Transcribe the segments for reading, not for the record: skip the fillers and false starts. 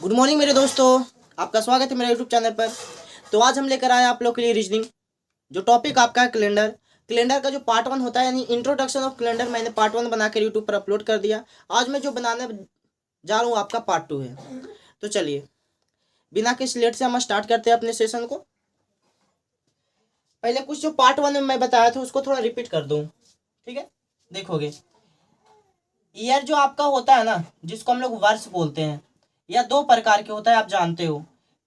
Good morning मेरे दोस्तों, आपका स्वागत है मेरे यूट्यूब चैनल पर। तो आज हम लेकर आए आप लोग के लिए रीजनिंग। जो टॉपिक आपका है कैलेंडर। कैलेंडर का जो पार्ट 1 होता है यानी इंट्रोडक्शन ऑफ कैलेंडर, मैंने पार्ट 1 बनाकर यूट्यूब पर अपलोड कर दिया। आज मैं जो बनाने जा रहा हूँ आपका पार्ट 2 है। तो चलिए बिना किसी लेट से हम स्टार्ट करते हैं अपने सेशन को। पहले कुछ जो पार्ट 1 में मैं बताया था उसको थोड़ा रिपीट कर दूँ, ठीक है। देखोगे ईयर जो आपका होता है ना, जिसको हम लोग वर्ष बोलते हैं, या दो प्रकार के होता है, आप जानते हो।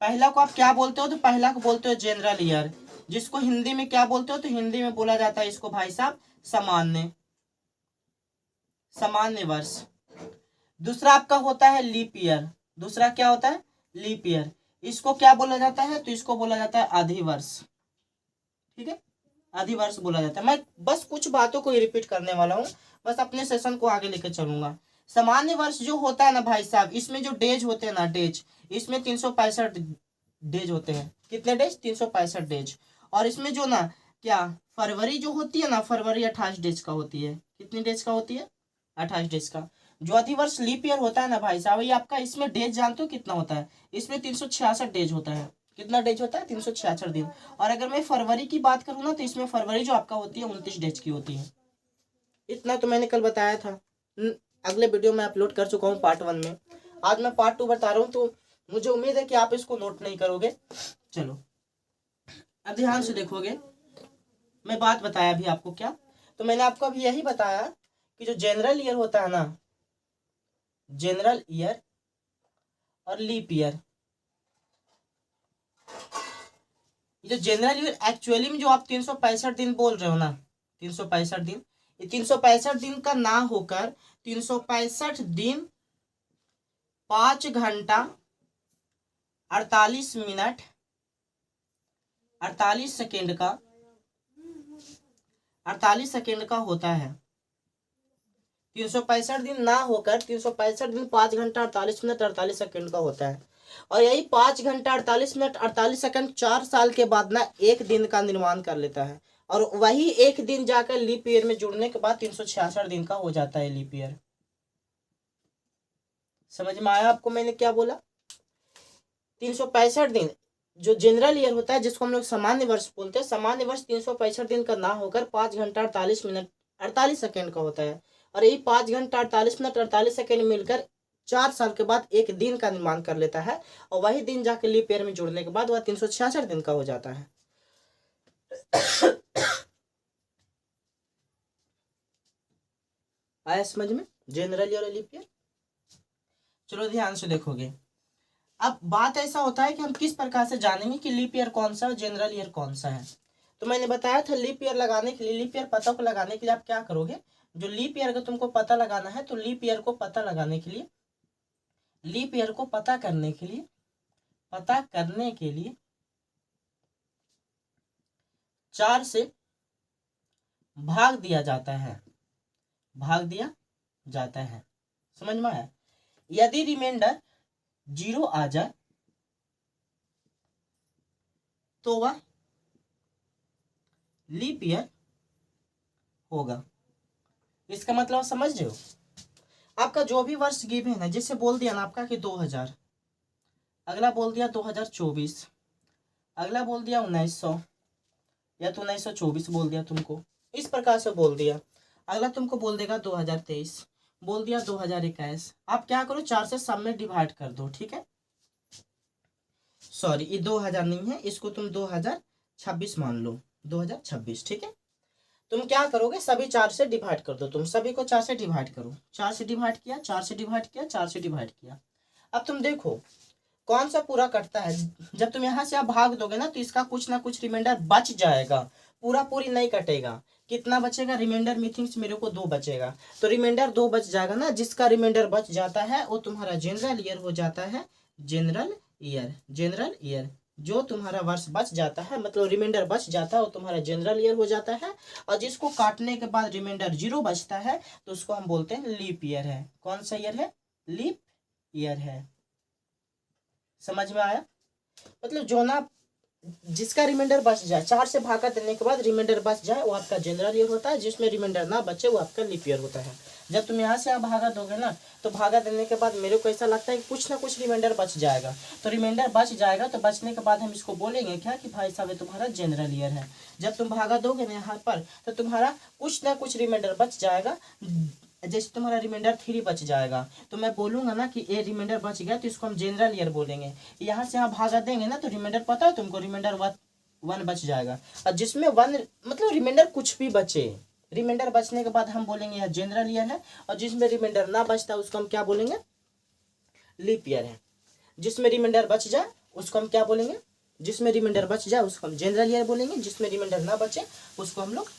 पहला को आप क्या बोलते हो? तो पहला को बोलते हो जनरल ईयर, जिसको हिंदी में क्या बोलते हो? तो हिंदी में बोला जाता है इसको भाई साहब सामान्य सामान्य वर्ष। दूसरा आपका होता है लीप ईयर। दूसरा क्या होता है? Leap year. इसको क्या बोला जाता है? तो इसको बोला जाता है अधिवर्ष, ठीक है। अधिवर्ष बोला जाता है। मैं बस कुछ बातों को रिपीट करने वाला हूँ, बस अपने सेशन को आगे लेकर चलूंगा। सामान्य वर्ष जो होता है ना भाई साहब, इसमें जो डेज होते हैं ना, डेज, इसमें 365 डेज होते हैं। कितने डेज? 365 डेज। और इसमें जो ना क्या फरवरी जो होती है ना, फरवरी 28 डेज का होती है। कितनी डेज का होती है? 28 डेज का। जो अधिवर्ष लीप ईयर होता है ना भाई साहब, ये आपका इसमें डेज जानते हो कितना होता है? इसमें 366 डेज होता है। कितना डेज होता है? 366 दिन। और अगर मैं फरवरी की बात करूँ ना, तो इसमें फरवरी जो आपका होती है 29 डेज की होती है। इतना तो मैंने कल बताया था, अगले वीडियो में अपलोड कर चुका हूँ पार्ट 1 में। आज मैं पार्ट 2 बता रहा हूँ, तो मुझे उम्मीद है कि आप इसको नोट नहीं करोगे। चलो अब ध्यान से देखोगे, मैं बात बताया अभी आपको क्या। तो मैंने आपको अभी यही बताया कि जो जनरल ईयर होता है ना, जनरल ईयर और लीप ईयर, जो जनरल ईयर एक्चुअली में जो आप 365 दिन बोल रहे हो ना, 365 दिन, ये 365 दिन का ना होकर 365 दिन 5 घंटा 48 मिनट 48 सेकेंड का 48 सेकेंड का होता है। 365 दिन ना होकर 365 दिन 5 घंटा 48 मिनट 48 सेकेंड का होता है। और यही 5 घंटा 48 मिनट 48 सेकंड 4 साल के बाद ना एक दिन का निर्माण कर लेता है। और वही एक दिन जाकर लीप ईयर में जुड़ने के बाद 366 दिन का हो जाता है लीप ईयर। समझ में आया आपको मैंने क्या बोला? 365 दिन जो जनरल ईयर होता है, जिसको हम लोग सामान्य वर्ष बोलते हैं, सामान्य वर्ष 365 दिन का ना होकर 5 घंटा 48 मिनट 48 सेकेंड का होता है। और यही 5 घंटा 48 मिनट 48 सेकेंड मिलकर 4 साल के बाद एक दिन का निर्माण कर लेता है। और वही दिन जाकर लीप ईयर में जुड़ने के बाद वह 366 दिन का हो जाता है। आया समझ में? जनरल ईयर और लीप ईयर। चलो ध्यान से देखोगे, अब बात ऐसा होता है कि हम किस प्रकार से जानेंगे कि लीप ईयर कौन सा है और जनरल ईयर कौन सा है। तो मैंने बताया था लीप ईयर लगाने के लिए, लीप ईयर पता को लगाने के लिए आप क्या करोगे? जो लीप ईयर का तुमको पता लगाना है, तो लीप ईयर को पता लगाने के लिए, लीप ईयर को पता करने के लिए 4 से भाग दिया जाता है, भाग दिया जाता है। समझ में आया? यदि रिमाइंडर 0 आ जाए तो वह लीप ईयर होगा। इसका मतलब समझ रहे हो? आपका जो भी वर्ष गिवन है ना, जिससे बोल दिया ना आपका कि 2000, अगला बोल दिया 2024, अगला बोल दिया 1900, या तो 1924 बोल दिया तुमको, इस प्रकार से बोल दिया। अगला तुमको बोल देगा 2023, बोल दिया 2021। आप क्या करो, 4 से सब में डिवाइड कर दो, ठीक है। सॉरी, ये 2000 नहीं है, इसको तुम 2026 मान लो, 2026, ठीक है। तुम क्या करोगे, सभी 4 से डिवाइड कर दो। तुम सभी को 4 से डिवाइड करो। 4 से डिवाइड किया, 4 से डिवाइड किया, 4 से डिवाइड किया। अब तुम देखो कौन सा पूरा कटता है। जब तुम यहाँ से आप भाग दोगे ना, तो इसका कुछ ना कुछ रिमाइंडर बच जाएगा, पूरा पूरी नहीं कटेगा। कितना बचेगा रिमाइंडर? मीथिंग्स मेरे को 2 बचेगा। तो रिमाइंडर 2 बच जाएगा ना, जिसका रिमाइंडर बच जाता है वो तुम्हारा जनरल ईयर हो जाता है। जनरल ईयर, जनरल ईयर जो तुम्हारा वर्ष बच जाता है, मतलब रिमाइंडर बच जाता है, वो तुम्हारा जनरल ईयर हो जाता है। और जिसको काटने के बाद रिमाइंडर 0 बचता है, तो उसको हम बोलते हैं लीप ईयर है। कौन सा ईयर है? लीप ईयर है। समझ में आया? मतलब जो ना जिसका रिमाइंडर बच जाए, 4 से भागा देने के बाद रिमाइंडर बच जाए वो आपका जनरल ईयर होता है, जिसमें रिमाइंडर ना बचे वो आपका लीप ईयर होता है। जब तुम यहाँ से यहाँ भागा दोगे ना, तो भागा देने के बाद मेरे को ऐसा लगता है कि कुछ ना कुछ रिमाइंडर बच जाएगा, तो रिमाइंडर बच जाएगा, तो बचने के बाद हम इसको बोलेंगे क्या कि भाई साहब ये तुम्हारा जनरल ईयर है। जब तुम भागा दोगे ना यहाँ पर, तो तुम्हारा कुछ ना कुछ रिमाइंडर बच जाएगा। जैसे तुम्हारा रिमाइंडर 3 बच जाएगा, तो मैं बोलूंगा ना कि ये रिमाइंडर बच गया, तो इसको हम जनरल ईयर बोलेंगे। यहाँ से यहाँ भागा देंगे ना, तो रिमाइंडर पता है तुमको, रिमाइंडर 1 बच जाएगा। और जिसमें 1 मतलब रिमाइंडर कुछ भी बचे, रिमाइंडर बचने के बाद हम बोलेंगे यह जनरल ईयर है। और जिसमें रिमाइंडर ना बचता उसको हम क्या बोलेंगे, लीप ईयर है। जिसमें रिमाइंडर बच जाए उसको हम क्या बोलेंगे, जिसमें रिमाइंडर बच जाए उसको हम जनरल ईयर बोलेंगे, जिसमें रिमाइंडर ना बचे उसको हम लोग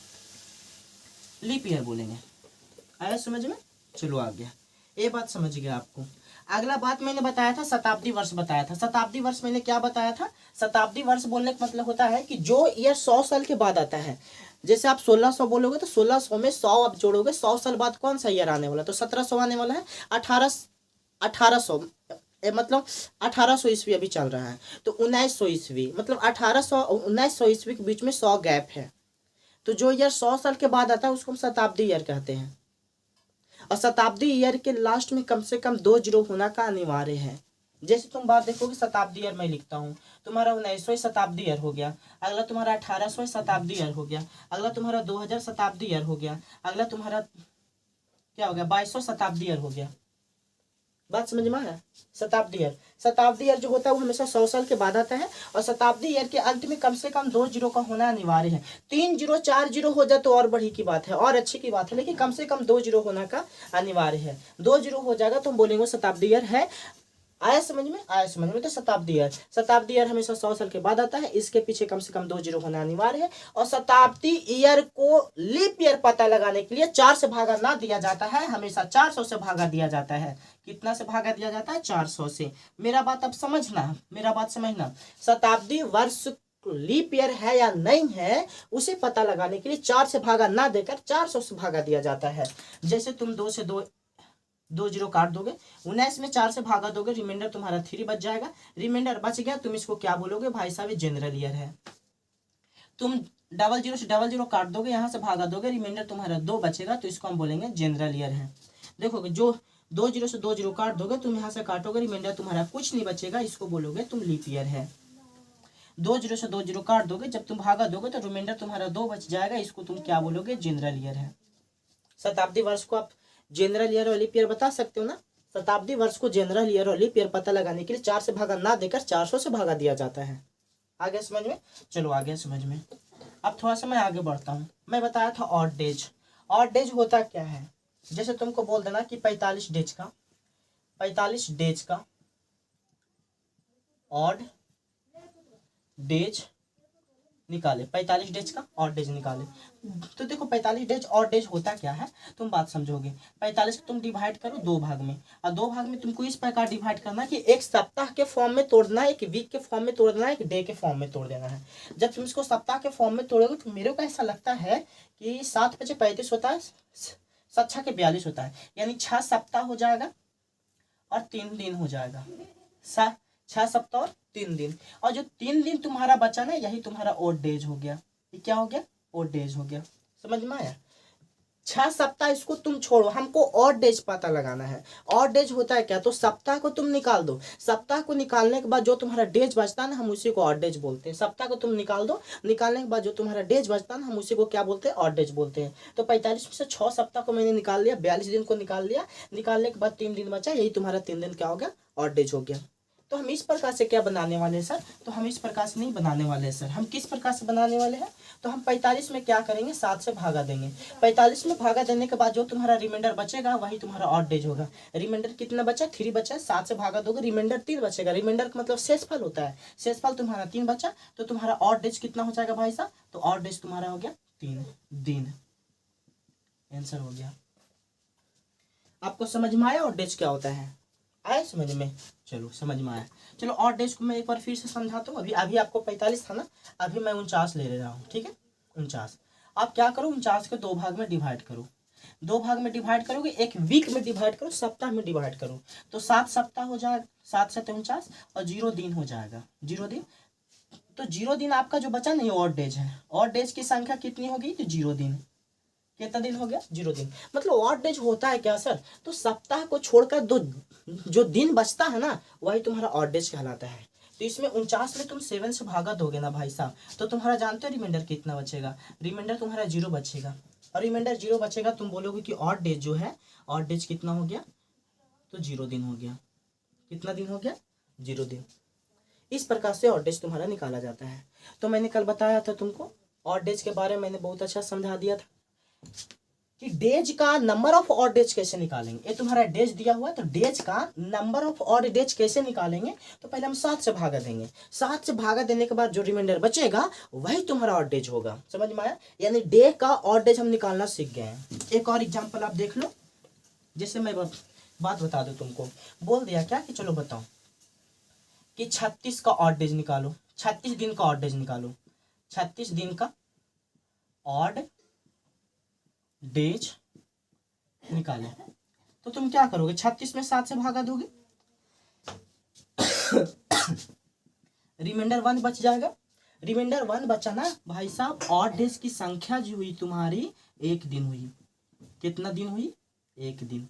लीप ईयर बोलेंगे। आया समझ में? चलो आ गया, ये बात समझ गया आपको। अगला बात मैंने बताया था शताब्दी वर्ष बताया था। शताब्दी वर्ष मैंने क्या बताया था, शताब्दी वर्ष बोलने का मतलब होता है कि जो ईयर 100 साल के बाद आता है। जैसे आप 1600 बोलोगे तो 1600 में 100 आप जोड़ोगे, 100 साल बाद कौन सा ईयर आने वाला, तो 1700 आने वाला है। 1800 मतलब 1800 ईस्वी अभी चल रहा है, तो 1900 ईस्वी मतलब 1800 1900 ईस्वी के बीच में 100 गैप है। तो जो ईयर 100 साल के बाद आता है उसको हम शताब्दी ईयर कहते हैं। और शताब्दी ईयर के लास्ट में कम से कम 2 जीरो होना का अनिवार्य है। जैसे तुम बात देखोगे, शताब्दी ईयर मैं लिखता हूँ, तुम्हारा 1900 शताब्दी ईयर हो गया, अगला तुम्हारा 1800 शताब्दी ईयर हो गया, अगला तुम्हारा 2000 शताब्दी ईयर हो गया, अगला तुम्हारा क्या हो गया 2200 शताब्दी ईयर हो गया। बात समझ में आया? शताब्दी ईयर, शताब्दी ईयर जो होता है वो हमेशा 100 साल के बाद आता है। और शताब्दी ईयर के अंत में कम से कम 2 जीरो का होना अनिवार्य है। 3 जीरो 4 जीरो हो जाए तो और बड़ी की बात है और अच्छी की बात है, लेकिन कम से कम 2 जीरो होना का अनिवार्य है। 2 जीरो हो जाएगा तो हम बोलेंगे शताब्दी ईयर है। आया समझ में? आया समझ में? तो शताब्दी ईयर, शताब्दी ईयर हमेशा 100 साल के बाद आता है, इसके पीछे कम से कम 2 जीरो होना अनिवार्य है। और शताब्दी ईयर को लीप ईयर पता लगाने के लिए 4 से भागा ना दिया जाता है, हमेशा 400 से भागा दिया जाता है। कितना से भागा दिया जाता है? 400 से। मेरा बात अब समझना, मेरा बात समझना। शताब्दी वर्ष लीप ईयर है या नहीं है उसे पता लगाने के लिए 4 से भागा ना देकर 400 से भागा दिया जाता है। जैसे तुम 2 से 2 जीरो काट दोगे, 19 में 4 से भागा दोगे, रिमाइंडर तुम्हारा 3 बच जाएगा। रिमाइंडर बच गया, तुम इसको क्या बोलोगे, भाई साहब ये जनरल ईयर है। तुम 00 से 00 काट दोगे, यहाँ से भागा दोगे, रिमाइंडर तुम्हारा 2 बचेगा, तो इसको हम बोलेंगे जनरल ईयर है। देखोगे जो 2 जीरो से 2 जीरो काट दोगे, तुम यहाँ से काटोगे, रिमाइंडर तुम्हारा कुछ नहीं बचेगा, इसको बोलोगे तुम लीप ईयर है। 2 जीरो से 2 जीरो काट दोगे, जब तुम भागा दोगे तो रिमाइंडर तुम्हारा 2 बच जाएगा, इसको तुम क्या बोलोगे, जनरल ईयर है। शताब्दी वर्ष को आप जनरल ईयर और लीप ईयर बता सकते हो ना। शताब्दी वर्ष को जनरल ईयर और लीप ईयर पता लगाने के लिए 4 से भागा ना देकर 400 से भागा दिया जाता है। आगे समझ में? चलो आगे समझ में। अब थोड़ा सा मैं आगे बढ़ता हूँ। मैं बताया था ऑड डेज। ऑड डेज होता क्या है, जैसे तुमको बोल देना कि 45 डेज का ऑड डेज निकाले, 45 डेज का ऑड डेज निकाले। तो देखो 45 डेज ऑड डेज होता क्या है, तुम बात समझोगे। 45 को तुम डिवाइड करो 2 भाग में, और 2 भाग में तुमको इस प्रकार डिवाइड करना कि एक सप्ताह के फॉर्म में तोड़ना है, एक वीक के फॉर्म में तोड़ देना है, एक डे के फॉर्म में तोड़ देना है। जब तुम इसको सप्ताह के फॉर्म में तोड़ोगे तो मेरे को ऐसा लगता है कि 7 × 5 = 35 होता है, 7 × 6 = 42 होता है, यानी 6 सप्ताह हो जाएगा और 3 दिन हो जाएगा। 6 सप्ताह और 3 दिन, और जो 3 दिन तुम्हारा बचा ना, यही तुम्हारा ओड डेज हो गया। ये क्या हो गया? ओड डेज हो गया। समझ में आया? 6 सप्ताह इसको तुम छोड़ो, हमको ऑड डेज पता लगाना है। ऑड डेज होता है क्या, तो सप्ताह को तुम निकाल दो, सप्ताह को निकालने के बाद जो तुम्हारा डेज बचता है ना, हम उसी को ऑड डेज बोलते हैं। सप्ताह को तुम निकाल दो, निकालने के बाद जो तुम्हारा डेज बचता है ना, हम उसी को क्या बोलते हैं, ऑड डेज बोलते हैं। तो 45 में से 6 सप्ताह को मैंने निकाल लिया, 42 दिन को निकाल लिया, निकालने के बाद 3 दिन बचा, यही तुम्हारा 3 दिन क्या हो गया, ऑड डेज हो गया। तो हम इस प्रकार से क्या बनाने वाले हैं सर, तो हम इस प्रकार से नहीं बनाने वाले हैं सर। हम किस प्रकार से बनाने वाले हैं, तो हम 45 में क्या करेंगे, 7 से भागा देंगे। 45 में भागा देने के बाद जो तुम्हारा रिमाइंडर बचेगा वही तुम्हारा ऑड डेज होगा। रिमाइंडर कितना बचा, 3 बचा, 7 से भागा दोगे, रिमाइंडर 3 बचेगा। रिमाइंडर का मतलब शेषफल होता है, शेषफल तुम्हारा 3 बचा, तो तुम्हारा ऑड डेज कितना हो जाएगा भाई साहब, तो ऑड डेज तुम्हारा हो गया 3 दिन। आंसर हो गया। आपको समझ में आया ऑड डेज क्या होता है? आया समझ में? चलो समझ में आया। चलो ऑड डेज को मैं एक बार फिर से समझाता हूँ। अभी आपको 45 था ना, अभी मैं 49 ले रहा हूँ, ठीक है। 49 आप क्या करो, 49 को 2 भाग में डिवाइड करो। 2 भाग में डिवाइड करोगे, एक वीक में डिवाइड करो, सप्ताह में डिवाइड करो, तो 7 सप्ताह हो जाएगा, 7 × 7 = 49, और 0 दिन हो जाएगा, 0 दिन। तो 0 दिन आपका जो बचा नहीं ऑड डेज है, ऑड डेज की संख्या कितनी होगी, तो 0 दिन। कितना दिन हो गया, 0 दिन। मतलब ऑड डेज होता है क्या सर, तो सप्ताह को छोड़कर दो जो दिन बचता है ना वही तुम्हारा ऑड डेज कहलाता है। तो इसमें 49 में तुम 7 से भागा दोगे ना भाई साहब, तो तुम्हारा जानते हो रिमाइंडर कितना बचेगा, रिमाइंडर तुम्हारा 0 बचेगा। और रिमाइंडर 0 बचेगा, तुम बोलोगे कि ऑड डेज जो है, ऑड डेज कितना हो गया, तो 0 दिन हो गया। कितना दिन हो गया, 0 दिन। इस प्रकार से ऑड डेज तुम्हारा निकाला जाता है। तो मैंने कल बताया था तुमको ऑड डेज के बारे में, मैंने बहुत अच्छा समझा दिया था कि डेज का नंबर ऑफ ऑड डेज कैसे निकालेंगे। ये तुम्हारा डेज दिया हुआ है, तो डेज का नंबर ऑफ ऑड डेज कैसे निकालेंगे, तो पहले हम 7 से भागा देंगे। 7 से भागा देने के बाद जो रिमाइंडर बचेगा वही तुम्हारा ऑड डेज होगा। समझ में आया, यानी डे का ऑड डेज हम निकालना सीख गए हैं। एक और एग्जांपल आप देख लो, जैसे मैं बात बता दूं तुमको, बोल दिया क्या कि चलो बताओ कि 36 का ऑड डेज निकालो, 36 दिन का ऑड डेज निकालो, 36 दिन का ऑड डेज निकाले, तो तुम क्या करोगे, 36 में 7 से भागा दोगे, रिमाइंडर 1 बच जाएगा। रिमाइंडर 1 बचा ना भाई साहब, ऑड डेज की संख्या जो हुई तुम्हारी 1 दिन हुई। कितना दिन हुई, 1 दिन।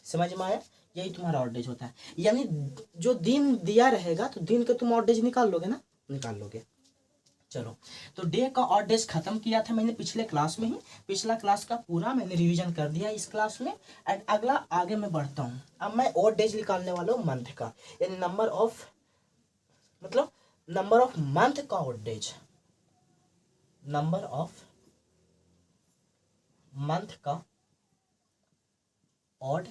समझ में आया, यही तुम्हारा ऑड डेज होता है। यानी जो दिन दिया रहेगा तो दिन का तुम ऑड डेज निकाल लोगे ना, निकाल लोगे। चलो, तो डे का ऑड डेज खत्म किया था मैंने पिछले क्लास में ही, पिछला क्लास का पूरा मैंने रिवीजन कर दिया इस क्लास में। एंड अगला आगे मैं बढ़ता हूँ, अब मैं ऑड डेज निकालने वाला हूँ मंथ का, यानी नंबर ऑफ, मतलब नंबर ऑफ मंथ का odd days, number of month का odd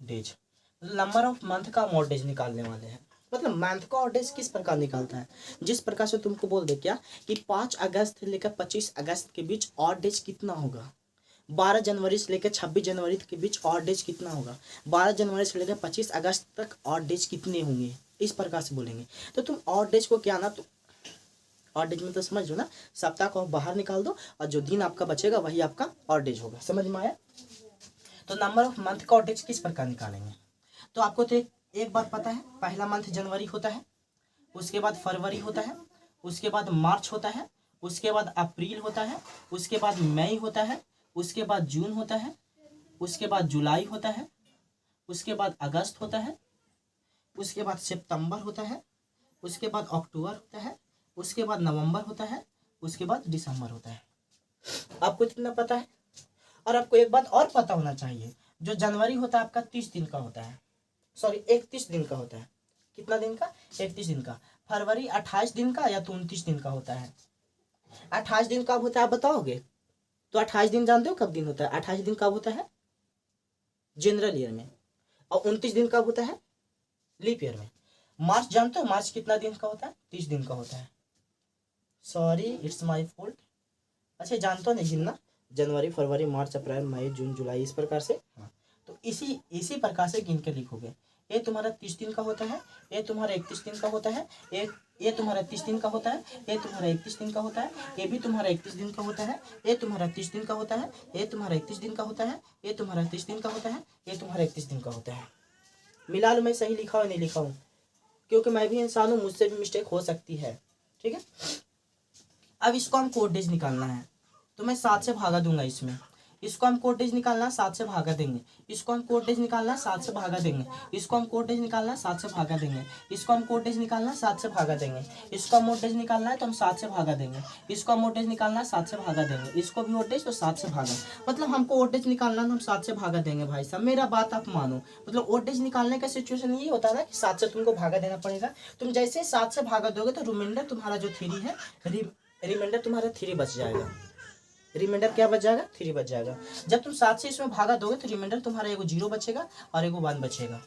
days, number of month का ऑड डेज निकालने वाले हैं। मतलब मंथ का ऑड डेज किस प्रकार निकालता है, जिस प्रकार से तुमको बोल दे क्या कि 5 अगस्त से लेकर 25 अगस्त के बीच ऑड डेज कितना होगा, 12 जनवरी से लेकर 26 जनवरी के बीच ऑड डेज कितना होगा, 12 जनवरी से लेकर 25 अगस्त तक ऑड डेज कितने होंगे, इस प्रकार से बोलेंगे। तो तुम ऑड डेज को क्या ना, तो ऑड डेज में तो समझ लो ना, सप्ताह को बाहर निकाल दो और जो दिन आपका बचेगा वही आपका ऑड डेज होगा। समझ में आया। तो नंबर ऑफ मंथ का ऑड डेज किस प्रकार निकालेंगे, तो आपको तो एक बात पता है, पहला मंथ जनवरी होता है, उसके बाद फरवरी होता है, उसके बाद मार्च होता है, उसके बाद अप्रैल होता है, उसके बाद मई होता है, उसके बाद जून होता है, उसके बाद जुलाई होता है, उसके बाद अगस्त होता है, उसके बाद सितंबर होता है, उसके बाद अक्टूबर होता है, उसके बाद नवंबर होता है, उसके बाद दिसंबर होता है। आपको इतना पता है। और आपको एक बात और पता होना चाहिए, जो जनवरी होता है आपका 30 दिन का होता है, सॉरी 31 दिन का होता है। कितना दिन का, 31 दिन का। फरवरी 28 दिन का या तो 29 दिन का होता है। 28 दिन कब होता है आप बताओगे, तो 28 दिन जानते हो कब दिन होता है, 28 दिन कब होता है, जनरल ईयर में। और 29 दिन कब होता है, लीप ईयर में। मार्च जानते हो मार्च कितना दिन का होता है, 30 दिन का होता है। Sorry it's my fault. अच्छा जानते हो नहीं गिनना, जनवरी फरवरी मार्च अप्रैल मई जून जुलाई, इस प्रकार से। हाँ, तो इसी प्रकार से गिन के लिखोगे। ये तुम्हारा 30 दिन का होता है, ये तुम्हारा 31 दिन का होता है, ये तुम्हारा 30 दिन का होता है, ये तुम्हारा 31 दिन का होता है, ये भी तुम्हारा 31 दिन का होता है, ये तुम्हारा 30 दिन का होता है, ये तुम्हारा 31 दिन का होता है, ये तुम्हारा 30 दिन का होता है, ये तुम्हारा 31 दिन का होता है। मिला लो, मैं सही लिखा हूँ नहीं लिखा हूँ, क्योंकि मैं भी इंसान हूँ, मुझसे भी मिस्टेक हो सकती है। ठीक है, अब इसको हम कोड डेज निकालना है, तो मैं 7 से भागा दूंगा इसमें। इसको हम कोड डेज निकालना 7 से भागा देंगे, इसको हम कोड डेज निकालना 7 से भागा देंगे, इसको हम कोड डेज निकालना 7 से भागा देंगे, इसको हम कोड डेज निकालना 7 से भागा देंगे, इसको हम मोड डेज निकालना है तो हम 7 से भागा देंगे, इसको हम मोड डेज निकालना 7 से भागा देंगे, इसको भी ओड डेज तो 7 से भागा। मतलब हमको ओड डेज निकालना तो हम 7 से भागा देंगे। भाई साहब मेरा बात आप मानो, मतलब ओड डेज निकालने का सिचुएशन ये होता है ना कि 7 से तुमको भागा देना पड़ेगा। तुम जैसे 7 से भागा दोगे तो रिमाइंडर तुम्हारा जो 3 है, रिमाइंडर तुम्हारा 3 बच जाएगा। रिमाइंडर क्या बच जाएगा, 3 बच जाएगा। जब तुम 7 से इसमें भागा दोगे तो रिमाइंडर तुम्हारा एगो 0 बचेगा और एगो 1 बचेगा।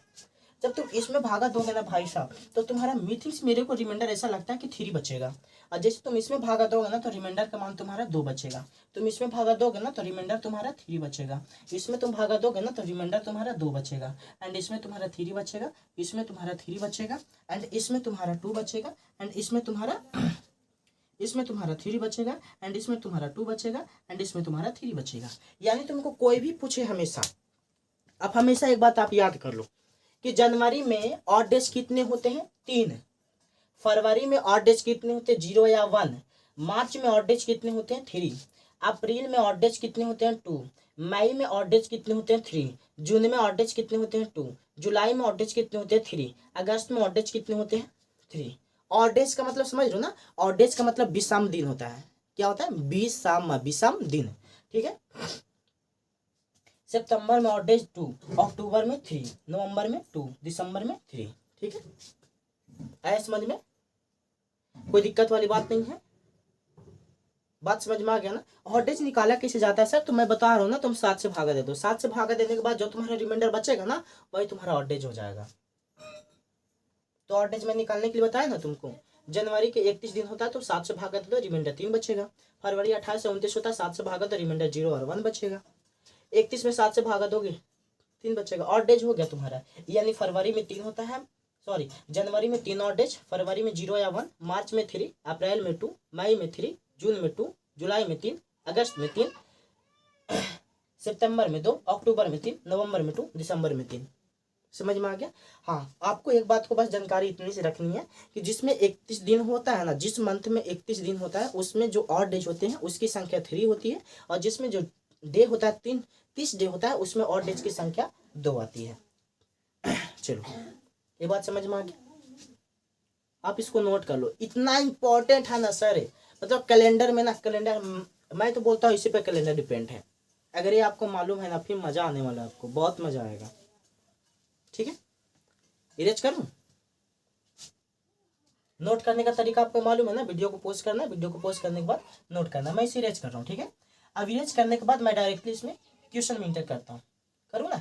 जब तुम इसमें भागा दोगे ना भाई साहब, तो तुम्हारा मीथिंग्स मेरे को रिमाइंडर ऐसा लगता है कि 3 बचेगा। और जैसे तुम इसमें भागा दोगे ना तो रिमाइंडर का मान तुम्हारा 2 बचेगा। तुम इसमें भागा दोगे ना तो रिमाइंडर तुम्हारा 3 बचेगा। इसमें तुम भागा दोगे ना तो रिमाइंडर तुम्हारा 2 बचेगा। एंड इसमें तुम्हारा 3 बचेगा, इसमें तुम्हारा 3 बचेगा, एंड इसमें तुम्हारा 2 बचेगा, एंड इसमें तुम्हारा 3 बचेगा, एंड इसमें तुम्हारा 2 बचेगा, एंड इसमें तुम्हारा 3 बचेगा। यानी तुमको कोई भी पूछे हमेशा, अब हमेशा एक बात आप याद कर लो कि जनवरी में ऑड डेज कितने होते हैं, 3। फरवरी में ऑड डेज कितने होते हैं 0 या 1। मार्च में ऑड डेज कितने होते हैं 3। अप्रैल में ऑड डेज कितने होते हैं 2। मई में ऑड डेज कितने होते हैं 3। जून में ऑड डेज कितने होते हैं 2। जुलाई में ऑड डेज कितने होते हैं 3। अगस्त में ऑड डेज कितने होते हैं 3। ऑड डेज का मतलब समझ लो ना, ऑड डेज का मतलब विषम दिन होता है। क्या होता है विषम दिन, ठीक है। सितंबर में ऑड डेज 2, अक्टूबर में 3, नवंबर में 2, दिसंबर में 3, ठीक है। आया समझ में? कोई दिक्कत वाली बात नहीं है, बात समझ में आ गया ना। ऑड डेज निकाला कैसे जाता है सर, तो मैं बता रहा हूँ ना, तुम 7 से भागा दे दो। 7 से भागा देने के बाद जो तुम्हारा रिमाइंडर बचेगा ना, वही तुम्हारा ऑड डेज हो जाएगा। तो ऑड डेज में निकालने के लिए बताया ना तुमको, जनवरी के 31 दिन होता है तो 7 से भागा दे दो, रिमाइंडर 3 बचेगा। फरवरी 28 से 29 होता है, 7 से भागा तो रिमाइंडर 0 और 1 बचेगा। 31 में 7 से भागा दोगे 3 बचेगा, ऑड डेज हो गया तुम्हारा। यानी फरवरी में 3 होता है, सॉरी जनवरी में 3 ऑड डेज, फरवरी में 0 या 1, मार्च में 3, अप्रैल में 2, मई में 3, जून में 2, जुलाई में 3, अगस्त में 3, सितंबर में 2, अक्टूबर में 3, नवंबर में 2, दिसंबर में 3। समझ में आ गया? हाँ, आपको एक बात को बस जानकारी इतनी सी रखनी है कि जिसमें 31 दिन होता है ना, जिस मंथ में 31 दिन होता है उसमें जो ऑड डेज होते हैं उसकी संख्या 3 होती है, और जिसमें जो डे होता है 30 डे होता है उसमें ऑड डेज की संख्या 2 आती है। चलो, ये बात समझ में आ गया? आप इसको नोट कर लो, इतना इंपॉर्टेंट है ना सर। मतलब कैलेंडर में ना, कैलेंडर मैं तो बोलता हूँ इसी पे कैलेंडर डिपेंड है। अगर ये आपको मालूम है ना, फिर मजा आने वाला है, आपको बहुत मजा आएगा, ठीक है। इरेज करूं? नोट करने का तरीका आपको मालूम है ना, वीडियो को पोस्ट करना है, वीडियो को पोस्ट करने के बाद नोट करना। मैं इसे इरेज कर रहा हूँ, ठीक है। अब इरेज करने के बाद मैं डायरेक्टली इसमें क्वेश्चन में इंटर करता हूँ। करूँ ना?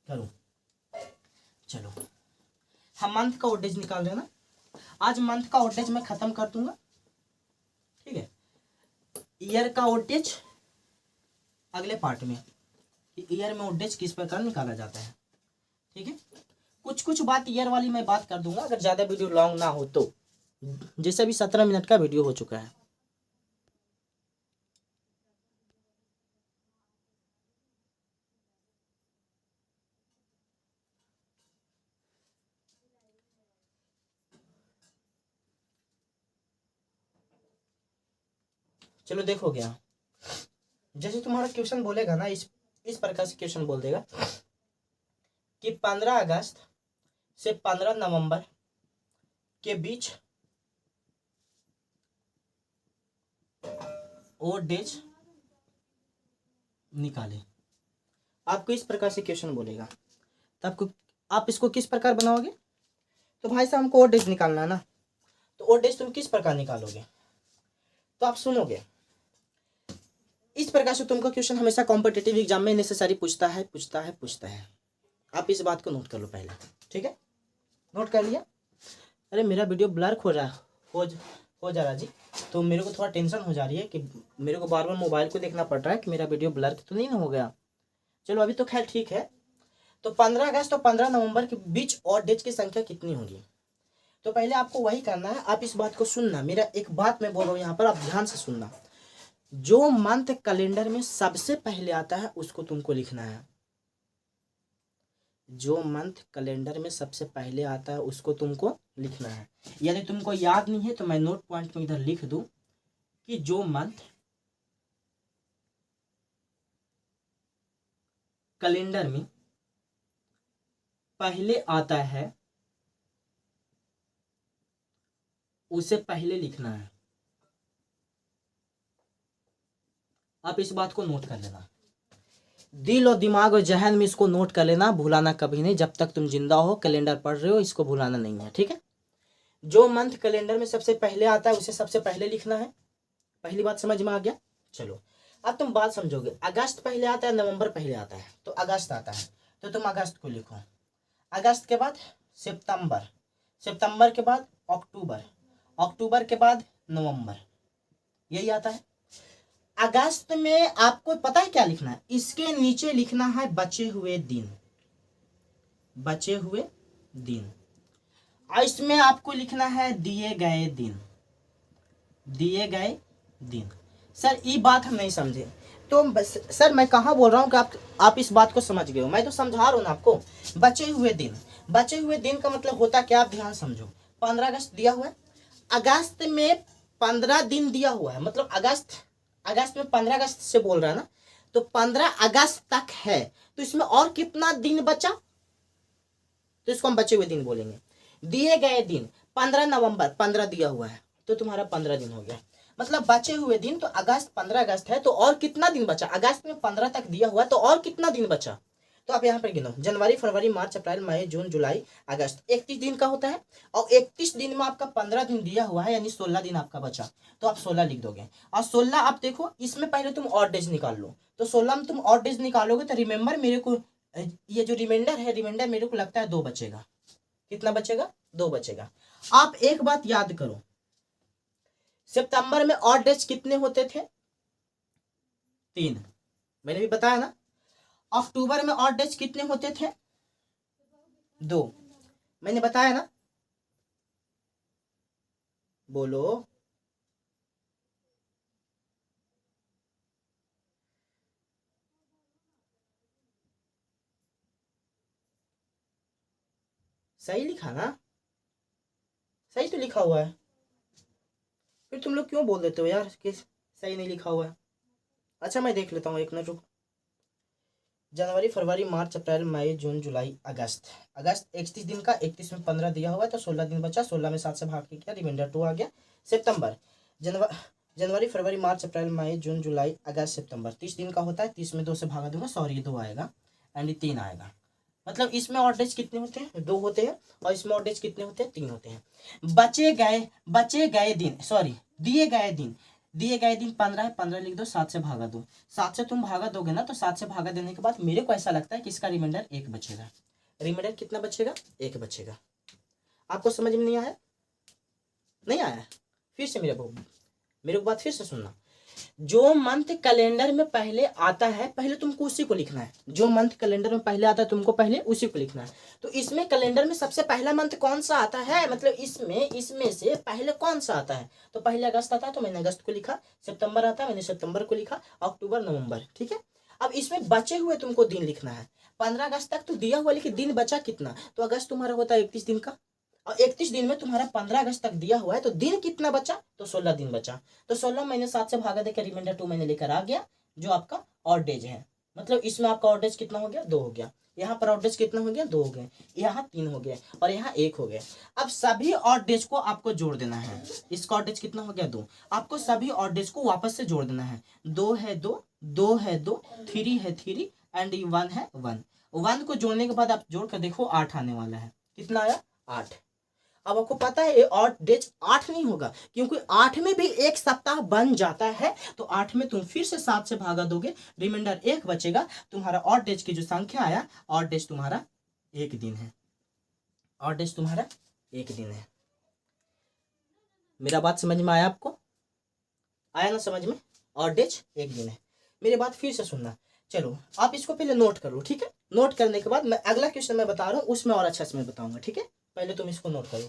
करूँ। चलो, हम मंथ का ऑड डेज निकाल रहे हैं ना। आज मंथ का ऑड डेज मैं खत्म कर दूंगा, ठीक है। ईयर का ऑड डेज अगले पार्ट में, ईयर में ऑड डेज किस प्रकार निकाला जाता है, ठीक है। कुछ कुछ बात ईयर वाली मैं बात कर दूंगा, अगर ज्यादा वीडियो लॉन्ग ना हो तो। जैसे अभी 17 मिनट का वीडियो हो चुका है। चलो देखो गया, जैसे तुम्हारा क्वेश्चन बोलेगा ना, इस प्रकार से क्वेश्चन बोल देगा कि 15 अगस्त से 15 नवंबर के बीच ऑड डेज निकाले। आपको इस प्रकार से क्वेश्चन बोलेगा, तो आपको, आप इसको किस प्रकार बनाओगे? तो भाई साहब हमको ऑड डेज निकालना है ना, तो ऑड डेज तुम किस प्रकार निकालोगे? तो आप सुनोगे, इस प्रकार से तुमको क्वेश्चन हमेशा कॉम्पिटिटिव एग्जाम में नेसेसरी पूछता है। आप इस बात को नोट कर लो पहले, ठीक है। नोट कर लिया? अरे मेरा वीडियो ब्लर हो जा रहा जी, तो मेरे को थोड़ा टेंशन हो जा रही है कि मेरे को बार बार मोबाइल को देखना पड़ रहा है कि मेरा वीडियो ब्लर तो नहीं हो गया। चलो अभी तो खैर ठीक है। तो 15 अगस्त और 15 नवंबर के बीच ऑड डेज की संख्या कितनी होगी? तो पहले आपको वही करना है। आप इस बात को सुनना, मेरा एक बात मैं बोल रहा हूँ यहाँ पर, आप ध्यान से सुनना। जो मंथ कैलेंडर में सबसे पहले आता है उसको तुमको लिखना है। जो मंथ कैलेंडर में सबसे पहले आता है उसको तुमको लिखना है। यदि तुमको याद नहीं है तो मैं नोट पॉइंट में इधर लिख दूं कि जो मंथ कैलेंडर में पहले आता है उसे पहले लिखना है। आप इस बात को नोट कर लेना, दिल और दिमाग और जहन में इसको नोट कर लेना, भुलाना कभी नहीं। जब तक तुम जिंदा हो, कैलेंडर पढ़ रहे हो, इसको भुलाना नहीं है, ठीक है। जो मंथ कैलेंडर में सबसे पहले आता है उसे सबसे पहले लिखना है। पहली बात समझ में आ गया? चलो अब तुम बात समझोगे। अगस्त पहले आता है, नवंबर पहले आता है, तो अगस्त आता है तो तुम अगस्त को लिखो। अगस्त के बाद सितंबर, सितंबर के बाद अक्टूबर, अक्टूबर के बाद नवंबर, यही आता है। अगस्त में आपको पता है क्या लिखना है? इसके नीचे लिखना है बचे हुए दिन, बचे हुए दिन। और इसमें आपको लिखना है दिए गए दिन, दिए गए दिन। सर ये बात हम नहीं समझे तो बस सर मैं कहाँ बोल रहा हूँ कि आप इस बात को समझ गए हो, मैं तो समझा रहा हूँ ना आपको। बचे हुए दिन, बचे हुए दिन का मतलब होता क्या, आप ध्यान समझो। 15 अगस्त दिया हुआ है, अगस्त में 15 दिन दिया हुआ है, मतलब अगस्त में 15 अगस्त से बोल रहा है ना, तो 15 अगस्त तक है, तो इसमें और कितना दिन बचा, तो इसको हम बचे हुए दिन बोलेंगे। दिए गए दिन 15 नवंबर 15 दिया हुआ है, तो तुम्हारा 15 दिन हो गया। मतलब बचे हुए दिन, तो अगस्त 15 अगस्त है, तो और कितना दिन बचा, अगस्त में 15 तक दिया हुआ है, तो और कितना दिन बचा, तो आप यहाँ पर गिनो, जनवरी फरवरी मार्च अप्रैल मई जून जुलाई अगस्त, 31 दिन का होता है, और 31 दिन में आपका 15 दिन दिया हुआ है, यानी 16 दिन आपका बचा, तो आप 16 लिख दोगे। और 16 आप देखो, इसमें पहले तुम ऑड डेज निकाल लो, तो 16 में तुम ऑड डेज निकालोगे, तो रिमेंबर मेरे को ये जो रिमाइंडर है, रिमाइंडर मेरे को लगता है 2 बचेगा। कितना बचेगा, 2 बचेगा। आप एक बात याद करो, सितंबर में ऑड डेज कितने होते थे, 3, मैंने भी बताया ना। अक्टूबर में ऑड डेज कितने होते थे, 2, मैंने बताया ना, बोलो। सही लिखा ना, सही तो लिखा हुआ है, फिर तुम लोग क्यों बोल देते हो यार कि सही नहीं लिखा हुआ है। अच्छा मैं देख लेता हूँ, एक मिनट रुको। जनवरी फरवरी मार्च अप्रैल मई जून जुलाई अगस्त, अगस्त 31 दिन का, 31 में 15 दिया हुआ है, तो 16 दिन बचा, 16 में 7 से भाग के किया, रिमाइंडर 2 आ गया। सितंबर, जनवरी फरवरी मार्च अप्रैल मई जून जुलाई अगस्त सितंबर, 30 दिन का होता है, 30 में 2 से भागा दूंगा, सॉरी 2 आएगा, एंड 3 आएगा। मतलब इसमें ऑड डेज कितने होते हैं, 2 होते हैं, और इसमें ऑड डेज कितने होते हैं, 3 होते हैं। बचे गए दिन, सॉरी दिए गए दिन 15 है, 15 लिख दो, 7 से भागा दो, 7 से तुम भागा दोगे ना, तो 7 से भागा देने के बाद मेरे को ऐसा लगता है कि इसका रिमाइंडर 1 बचेगा। रिमाइंडर कितना बचेगा, 1 बचेगा। आपको समझ में नहीं आया, नहीं आया, फिर से मेरे को बात फिर से सुनना। जो मंथ कैलेंडर में पहले आता है, पहले तुमको उसी को लिखना है, जो मंथ कैलेंडर में पहले आता है तुमको पहले उसी को लिखना है। तो इसमें कैलेंडर में सबसे पहला मंथ कौन सा आता है, मतलब इसमें से पहले कौन सा आता है, तो पहले अगस्त आता है, तो मैंने अगस्त को लिखा, सितंबर आता है, मैंने सितंबर को लिखा, अक्टूबर नवंबर, ठीक है। अब इसमें बचे हुए तुमको दिन लिखना है, 15 अगस्त तक तो दिया हुआ, लेकिन दिन बचा कितना, तो अगस्त तुम्हारा होता है 31 दिन का, और 31 दिन में तुम्हारा 15 अगस्त तक दिया हुआ है, तो दिन कितना बचा, तो 16 दिन बचा, तो 16 मैंने 7 से भागा देकर रिमाइंडर 2 मैंने लेकर आ गया, जो आपका ऑड डेज है। मतलब इसमें आपका ऑड डेज कितना हो गया, 2 हो गया, यहाँ पर ऑड डेज कितना हो गया, 2 हो गए, यहाँ 3 हो गया, और यहाँ 1 हो गया। अब सभी ऑड डेज को आपको जोड़ देना है, इसका ऑड डेज कितना हो गया, 2, आपको सभी ऑड डेज को वापस से जोड़ देना है, 2 है 2, 2 है 2, 3 है 3, एंड 1 है 1। 1 को जोड़ने के बाद आप जोड़ कर देखो, 8 आने वाला है, कितना आया, 8। अब आपको पता है ये ऑड डेज 8 नहीं होगा, क्योंकि 8 में भी 1 सप्ताह बन जाता है, तो 8 में तुम फिर से 7 से भागा दोगे, रिमाइंडर 1 बचेगा, तुम्हारा ऑड डेज की जो संख्या आया, ऑड डेज तुम्हारा 1 दिन है, ऑड डेज तुम्हारा 1 दिन है। मेरा बात समझ में आया आपको, आया ना समझ में, ऑड डेज 1 दिन है। मेरी बात फिर से सुनना, चलो आप इसको पहले नोट कर लो, ठीक है। नोट करने के बाद मैं अगला क्वेश्चन मैं बता रहा हूँ, उसमें और अच्छा से मैं बताऊंगा, ठीक है। पहले तुम इसको नोट करो,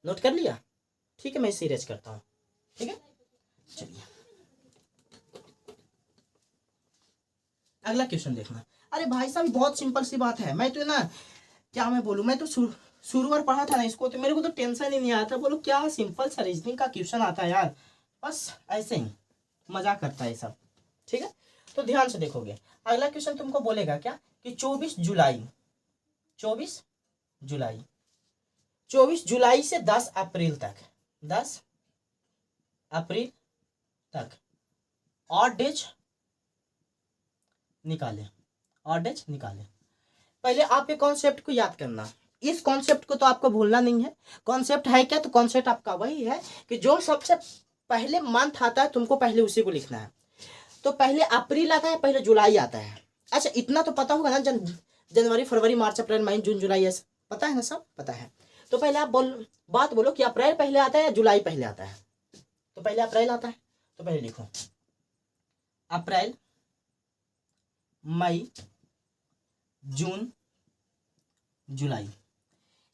नोट कर लिया, ठीक है, मैं इसे इरेज करता हूँ, ठीक है। चलिए अगला क्वेश्चन देखना। अरे भाई साहब बहुत सिंपल सी बात है, मैं तो ना क्या मैं बोलूँ, मैं तो शुरू बार पढ़ा था ना इसको, तो मेरे को तो टेंशन ही नहीं आया था, बोलो क्या सिंपल सा रीजनिंग का क्वेश्चन आता है यार, बस ऐसे ही मजाक करता है सब, ठीक है। तो ध्यान से देखोगे, अगला क्वेश्चन तुमको बोलेगा क्या कि 24 जुलाई से 10 अप्रैल तक, 10 अप्रैल तक ऑड डेज निकाले, ऑड डेज निकाले। पहले आप ये कॉन्सेप्ट को याद करना, इस कॉन्सेप्ट को तो आपको भूलना नहीं है। कॉन्सेप्ट है क्या, तो कॉन्सेप्ट आपका वही है कि जो सबसे पहले मंथ आता है तुमको पहले उसी को लिखना है। तो पहले अप्रैल आता है, पहले जुलाई आता है। अच्छा इतना तो पता होगा ना, जनवरी फरवरी मार्च अप्रैल मई जून जुलाई, ऐसा पता है ना, सब पता है। तो पहले आप बात बोलो कि अप्रैल पहले आता है या जुलाई पहले आता है, तो पहले अप्रैल आता है, तो पहले लिखो अप्रैल मई जून जुलाई।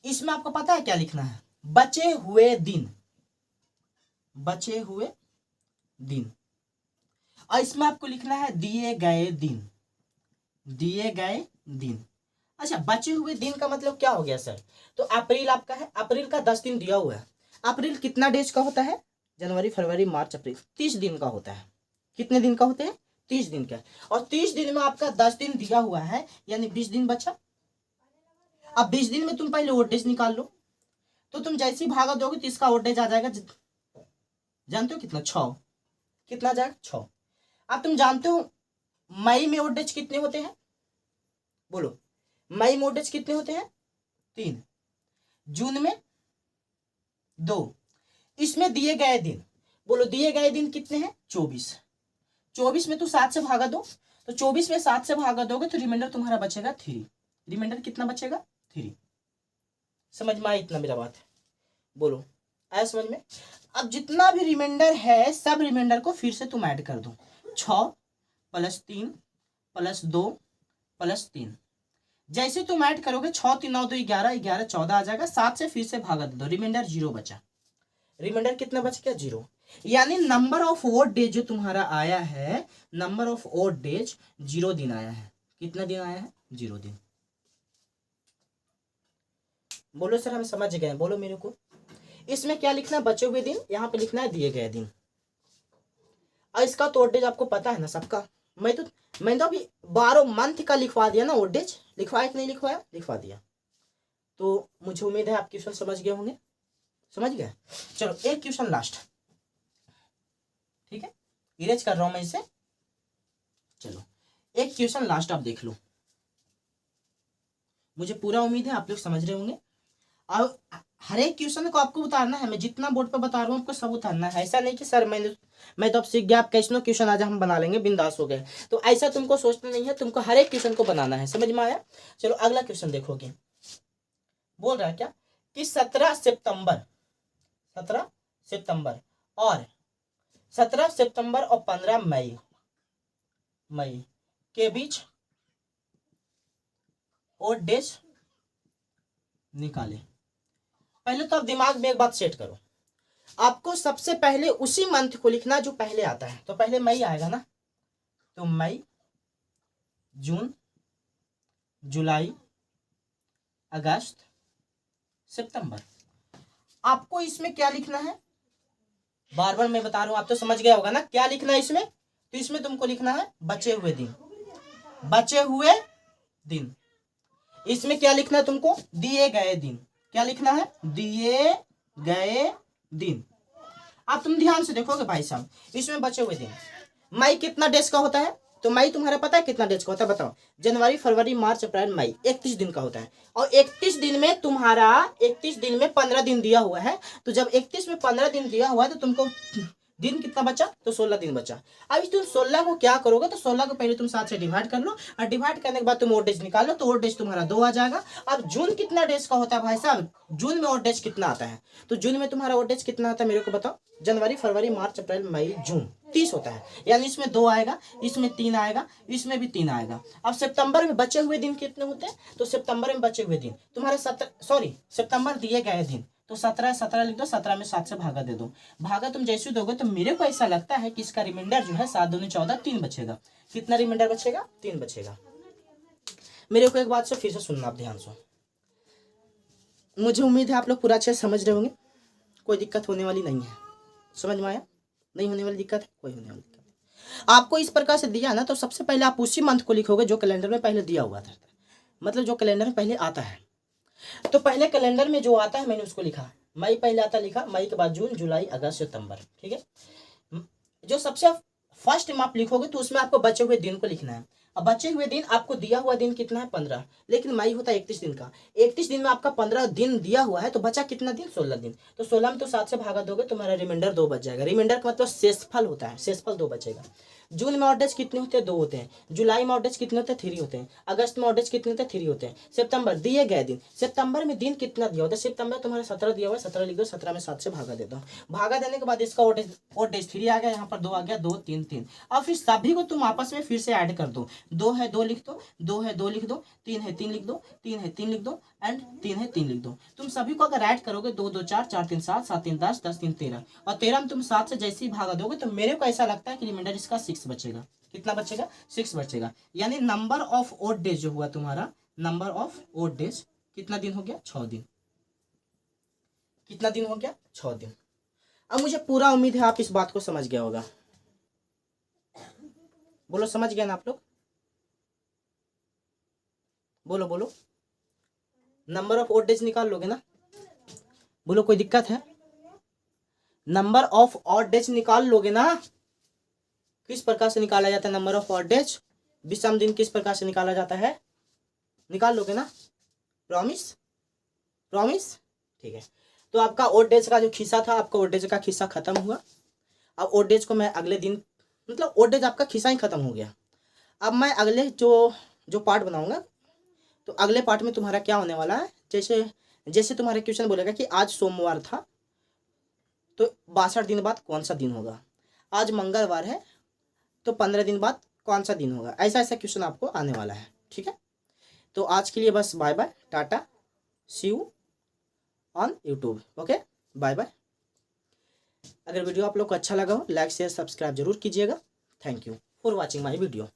इसमें आपको पता है क्या लिखना है, बचे हुए दिन, और इसमें आपको लिखना है दिए गए दिन। अच्छा बचे हुए दिन का मतलब क्या हो गया सर, तो अप्रैल आपका है, अप्रैल का 10 दिन दिया हुआ है, अप्रैल कितना डेज का होता है? जनवरी फरवरी मार्च अप्रैल 30 दिन का होता है। कितने दिन का होते हैं? 30 दिन का। और 30 दिन में आपका 10 दिन दिया हुआ है, यानी 20 दिन बचा। अब 20 दिन में तुम पहले ओड डेज निकाल लो, तो तुम जैसी भागा दोगे तो इसका ओड डेज आ जाएगा, जानते हो कितना? 6। कितना आ जाएगा? 6। अब तुम जानते हो मई में ओड डेज कितने होते हैं? बोलो, मई में ओड डेज कितने होते हैं? 3। जून में 2। इसमें दिए गए दिन, बोलो दिए गए दिन कितने हैं? 24। 24 में तो 7 से भागा दो, तो 24 में 7 से भागा दोगे तो रिमाइंडर तुम्हारा बचेगा 3। रिमाइंडर कितना बचेगा? 3। समझ में आया इतना मेरा बात? बोलो, आया समझ में? अब जितना भी रिमाइंडर है सब रिमाइंडर को फिर से तुम ऐड कर दो। 6 + 3 + 2 + 3। जैसे तुम ऐड करोगे 6 3 9 2 11, 11 14 आ जाएगा। 7 से फिर से भागा दे दो, रिमाइंडर 0 बचा। रिमाइंडर कितना बच गया? 0। यानी नंबर ऑफ ओड डेज जो तुम्हारा आया है, नंबर ऑफ ओड डेज 0 दिन आया है। कितना दिन आया है? 0 दिन। बोलो सर हम समझ गए, बोलो मेरे को। इसमें क्या लिखना है? बचे हुए दिन, यहाँ पे लिखना है दिए गए दिन। और इसका तो ओड डेज आपको पता है ना सबका। मैं तो अभी 12 मंथ का लिखवा दिया ना ओड डेज। लिखवाया कि नहीं लिखवाया? लिखवा दिया। तो मुझे उम्मीद है आप क्वेश्चन समझ गए होंगे। समझ गए? चलो एक क्वेश्चन लास्ट, ठीक है, इरेज कर रहा हूं मैं इसे। चलो एक क्वेश्चन लास्ट आप देख लो। मुझे पूरा उम्मीद है आप लोग समझ रहे होंगे। अब हर एक क्वेश्चन को आपको उतारना है। मैं जितना बोर्ड पर बता रहा हूँ आपको सब उतारना है। ऐसा नहीं कि सर मैं तो अब सीख गया, आप कैसे क्वेश्चन आज हम बना लेंगे, बिंदास हो गए। तो ऐसा तुमको सोचना नहीं है, तुमको हर एक क्वेश्चन को बनाना है। समझ में आया? चलो अगला क्वेश्चन देखोगे। बोल रहा है क्या कि 17 सितंबर और 17 सितंबर और 15 मई के बीच ओड डेज निकाले। पहले तो आप दिमाग में एक बात सेट करो, आपको सबसे पहले उसी मंथ को लिखना जो पहले आता है। तो पहले मई आएगा ना, तो मई, जून, जुलाई, अगस्त, सितंबर। आपको इसमें क्या लिखना है? बार बार मैं बता रहा हूं, आप तो समझ गया होगा ना क्या लिखना है इसमें। तो इसमें तुमको लिखना है बचे हुए दिन। बचे हुए दिन। इसमें क्या लिखना है तुमको? दिए गए दिन। क्या लिखना है? दिए गए दिन। अब तुम ध्यान से देखोगे भाई साहब, इसमें बचे हुए दिन। मई कितना डेज का होता है? तो मई तुम्हारा पता है कितना डेज का होता है? बताओ। जनवरी फरवरी मार्च अप्रैल मई 31 दिन का होता है। और 31 दिन में तुम्हारा 31 दिन में 15 दिन दिया हुआ है। तो जब 31 में 15 दिन दिया हुआ है तो तुमको दिन कितना बचा? तो 16 दिन बचा। अब तुम 16 को क्या करोगे? तो 16 को पहले तुम 7 से डिवाइड कर लो, और डिवाइड करने के बाद तुम ओड डेज निकालो, तो ओड डेज तुम्हारा 2 आ जाएगा। अब जून कितना डेज का होता है भाई साहब? जून में ओड डेज कितना आता है? तो जून में तुम्हारा ओड डेज कितना आता है मेरे को बताओ। जनवरी फरवरी मार्च अप्रैल मई जून 30 होता है। यानी इसमें 2 आएगा, इसमें 3 आएगा, इसमें भी 3 आएगा। अब सितंबर में बचे हुए दिन कितने होते हैं? तो सितंबर में बचे हुए दिन तुम्हारे सितंबर दिए गए दिन, तो 17 लिख दो। 17 में 7 से भागा दे दो। भागा तुम जैसे दोगे तो मेरे को ऐसा लगता है कि इसका रिमाइंडर जो है 7 दूनी 14, 3 बचेगा। कितना रिमाइंडर बचेगा? 3 बचेगा। मेरे को एक बात से फिर से सुनना आप ध्यान से। मुझे उम्मीद है आप लोग पूरा अच्छे से समझ रहे होंगे, कोई दिक्कत होने वाली नहीं है। समझ में आया? नहीं होने वाली दिक्कत है, कोई होने वाली दिक्कत है। आपको इस प्रकार से दिया ना, तो सबसे पहले आप उसी मंथ को लिखोगे जो कैलेंडर में पहले दिया हुआ था, मतलब जो कैलेंडर में पहले आता है। तो पहले कैलेंडर में जो आता है मैंने उसको लिखा। मई पहले आता, लिखा। मई के बाद जून, जुलाई, अगस्त, सितंबर। ठीक है। जो सबसे फर्स्ट में आप लिखोगे तो उसमें आपको बचे हुए दिन को लिखना है। अब बचे हुए दिन आपको दिया हुआ दिन कितना है? 15। लेकिन मई होता है 31 दिन का। 31 दिन में आपका 15 दिन दिया हुआ है, तो बचा कितना दिन? 16 दिन। तो 16 में तो 7 से भागा दोगे, तुम्हारा रिमाइंडर 2 बच जाएगा। रिमाइंडर का मतलब शेषफल होता है, शेषफल 2 बचेगा। जून में ओड डेज कितने होते हैं? 2 होते हैं। जुलाई में ओड डेज कितने होते हैं? 3 होते हैं। अगस्त में ओड डेज कितने होते हैं? 3 होते हैं। सितंबर दिए गए दिन, सितंबर में दिन कितना दिया होता है? सितंबर तुम्हारा 17 दिया हुआ है, 17 लिख दो। 17 में 7 से भागा देता हूँ। भागा देने के बाद इसका ओड डेज 3 आ गया, यहाँ पर 2 आ गया, 2 3 3। अब फिर सभी को तुम आपस में फिर से ऐड कर दो। 2 है 2 लिख दो, 2 है 2 लिख दो, 3 है 3 लिख दो, 3 है 3 लिख दो, एंड 3 है 3 लिख दो। तुम सभी को अगर ऐड करोगे 2 2 4, 4 3 7, 7 3 10, 10 3 13, और 13 में तुम 7 से जैसे ही भागा दोगे तो मेरे को ऐसा लगता है कि रिमाइंडर इसका 6 बचेगा। कितना बचेगा? 6 बचेगा। यानी नंबर ऑफ ओड डेज जो हुआ तुम्हारा, नंबर ऑफ ओड डेज कितना दिन हो गया? 6 दिन। कितना दिन हो गया? 6 दिन। अब मुझे पूरा उम्मीद है आप इस बात को समझ गया होगा। बोलो समझ गए ना आप लोग? बोलो बोलो, नंबर ऑफ ऑड डेज निकाल लोगे ना? बोलो कोई दिक्कत है? नंबर ऑफ ऑड डेज निकाल लोगे ना? किस प्रकार से निकाला जाता है नंबर ऑफ ऑड डेज? विषम दिन किस प्रकार से निकाला जाता है? निकाल लोगे ना? प्रॉमिस? प्रॉमिस? ठीक है। तो आपका ऑड डेज का जो खिस्सा था, आपका ऑड डेज का खिस्सा खत्म हुआ। अब ऑड डेज को मैं अगले दिन, मतलब ऑड डेज आपका खिस्सा ही खत्म हो गया। अब मैं अगले जो पार्ट बनाऊंगा, तो अगले पार्ट में तुम्हारा क्या होने वाला है, जैसे तुम्हारे क्वेश्चन बोलेगा कि आज सोमवार था, तो 62 दिन बाद कौन सा दिन होगा। आज मंगलवार है, तो 15 दिन बाद कौन सा दिन होगा। ऐसा ऐसा क्वेश्चन आपको आने वाला है। ठीक है, तो आज के लिए बस bye bye, tata, see you on YouTube. Okay, bye bye. अगर वीडियो आप लोग को अच्छा लगा हो, लाइक शेयर सब्सक्राइब जरूर कीजिएगा। Thank you for watching my video.